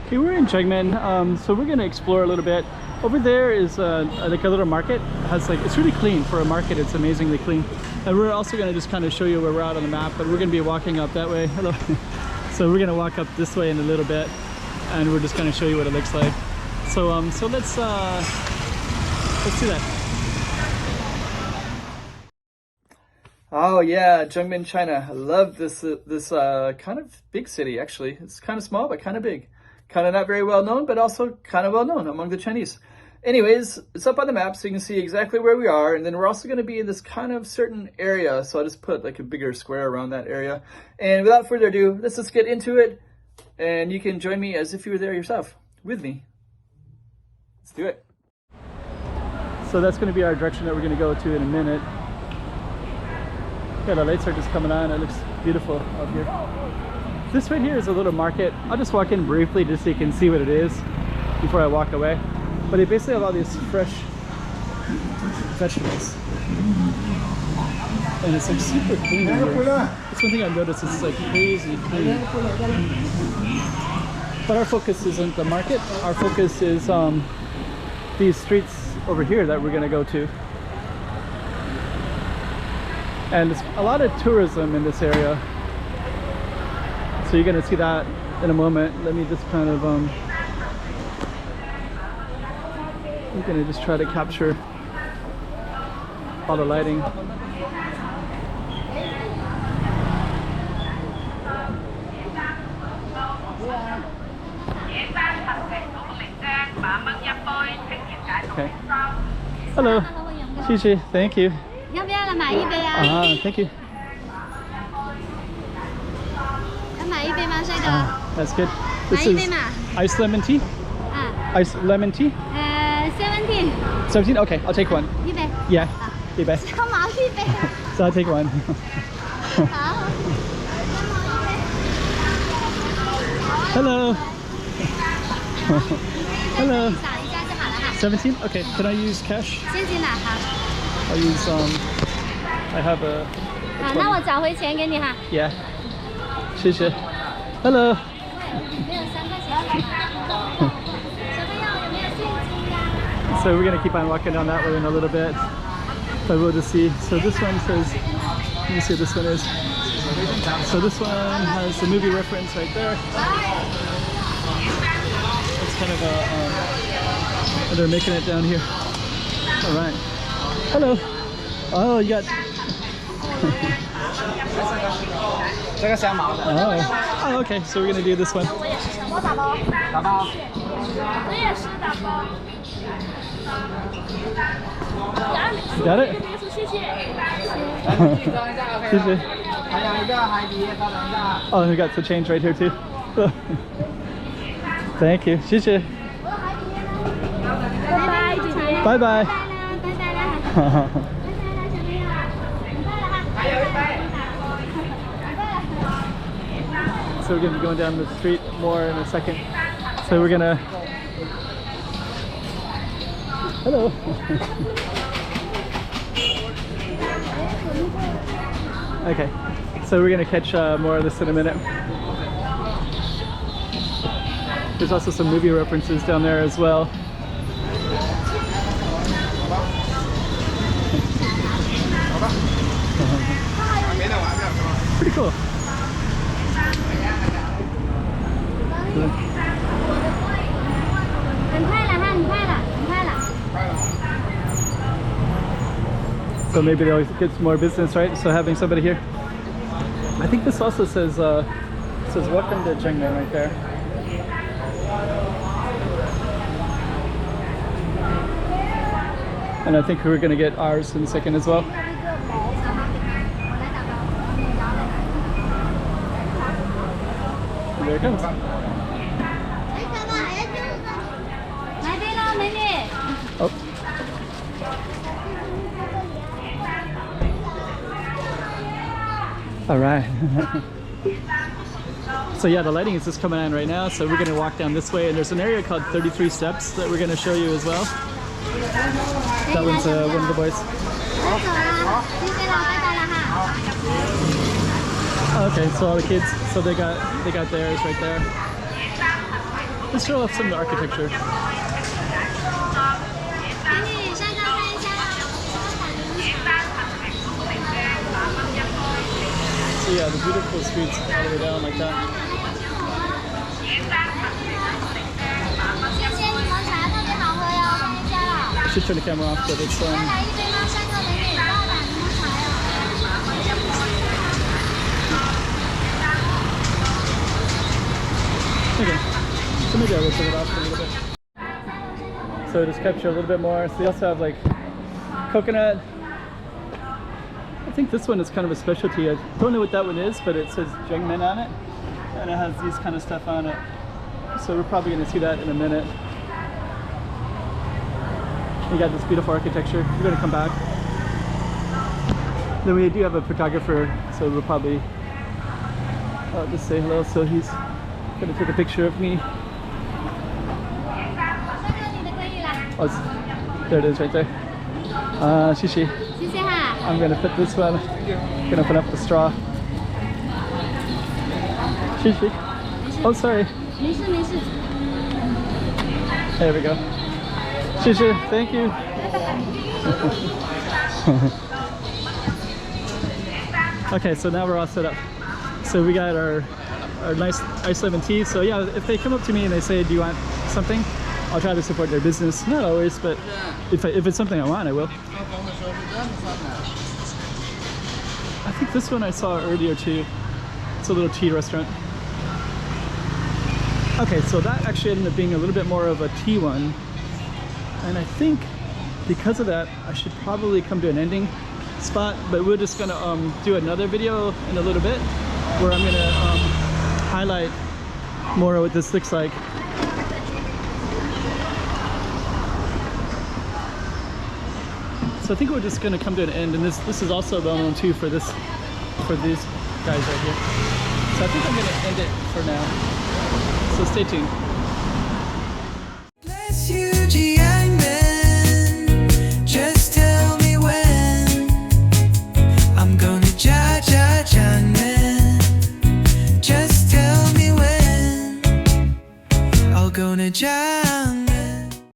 Okay, we're in Jiangmen, so we're gonna explore a little bit. Over there is like a little market. It has like, it's really clean for a market. It's amazingly clean. And we're also gonna just kind of show you where we're at on the map, but we're gonna be walking up that way. Hello. So we're gonna walk up this way in a little bit, and we're just gonna show you what it looks like. So let's do that. Oh yeah, Jiangmen, China. I love this kind of big city actually. It's kind of small but kind of big. Kind of not very well known, but also kind of well known among the Chinese. Anyways, it's up on the map so you can see exactly where we are, and then we're also going to be in this kind of certain area, so I'll just put like a bigger square around that area. And without further ado, let's just get into it, and you can join me as if you were there yourself with me. Let's do it. So that's going to be our direction that we're going to go to in a minute. Yeah, the lights are just coming on. It looks beautiful out here. This right here is a little market. I'll just walk in briefly just so you can see what it is before I walk away. But they basically have all these fresh vegetables. And it's like super clean in here. That's one thing I've noticed, it's like crazy clean. But our focus isn't the market. Our focus is these streets over here that we're gonna go to. And there's a lot of tourism in this area. So you're gonna see that in a moment. Let me just kind of, I'm gonna just try to capture all the lighting. Okay. Hello. 谢谢. Thank you. 要不要来买一杯啊？ Thank you. 要买一杯吗，帅哥？ That's good. 买 This 一 is 杯嘛。 iced lemon tea. 啊。 Iced lemon tea. 17。 17. Okay, I'll take one. 一杯。 Yeah. 一杯. 要毛一杯。So I'll take one. 好。 Hello. Hello. 扫一下就好了哈。 17. Okay. Can I use cash? 现金啦，好。 I'll use I have a. 好，那我找回钱给你哈。 Yeah. 谢谢. Hello. 没有3块钱。小朋友有没有现金呀？ So we're gonna keep on walking down that way in a little bit, but we'll just see. So this one says, let me see what this one is. So this one has the movie reference right there. It's kind of a, they're making it down here. All right. Hello. Oh, you got. Oh, okay. So we're gonna do this one. Got it? Oh, we got the change right here too. Thank you. 谢谢. Bye bye. So we're gonna be going down the street more in a second. So we're gonna. Hello. Okay, so we're gonna catch more of this in a minute. There's also some movie references down there as well. Pretty cool. So maybe they'll get some more business, right? So having somebody here. I think this also says welcome to Jiangmen right there. And I think we're gonna get ours in a second as well. And there it comes. Oh. All right. So yeah, the lighting is just coming on right now. So we're gonna walk down this way, and there's an area called 33 Steps that we're gonna show you as well. That one's one of the boys. Okay, so all the kids, so they got theirs right there. Let's show off some of the architecture. 给你上上看一下。 So yeah, the beautiful streets all the way down like that. 谢谢柠檬茶，特别好喝哟，看一下啦。 Should turn the camera off, but it's 再来一杯吗？上个美女大胆柠檬茶哟。 okay. So maybe I will turn it off a little bit. So just capture a little bit more. So they also have like coconut. I think this one is kind of a specialty. I don't know what that one is, but it says Jiangmen on it, and it has these kind of stuff on it. So we're probably going to see that in a minute. We got this beautiful architecture. We're going to come back. Then we do have a photographer, so we'll probably just say hello. So he's going to take a picture of me. Oh, there it is right there. Shishi. 谢谢哈。 I'm going to put this one. Going to open up the straw. Shishi. Oh, sorry. 没事没事。 There we go. Shishi, thank you. Okay, so now we're all set up. So we got our nice ice lemon tea. So yeah, if they come up to me and they say, do you want something? I'll try to support their business. Not always, but if it's something I want, I will. I think this one I saw earlier too. It's a little tea restaurant. Okay, so that actually ended up being a little bit more of a tea one. And I think because of that, I should probably come to an ending spot, but we're just gonna do another video in a little bit where I'm gonna highlight more of what this looks like. So I think we're just gonna come to an end, and this is also well known too for these guys right here. So I think I'm gonna end it for now. So stay tuned. Bless you, Jiangmen. Just tell me when I'm gonna Jiangmen. Just tell me when I'm gonna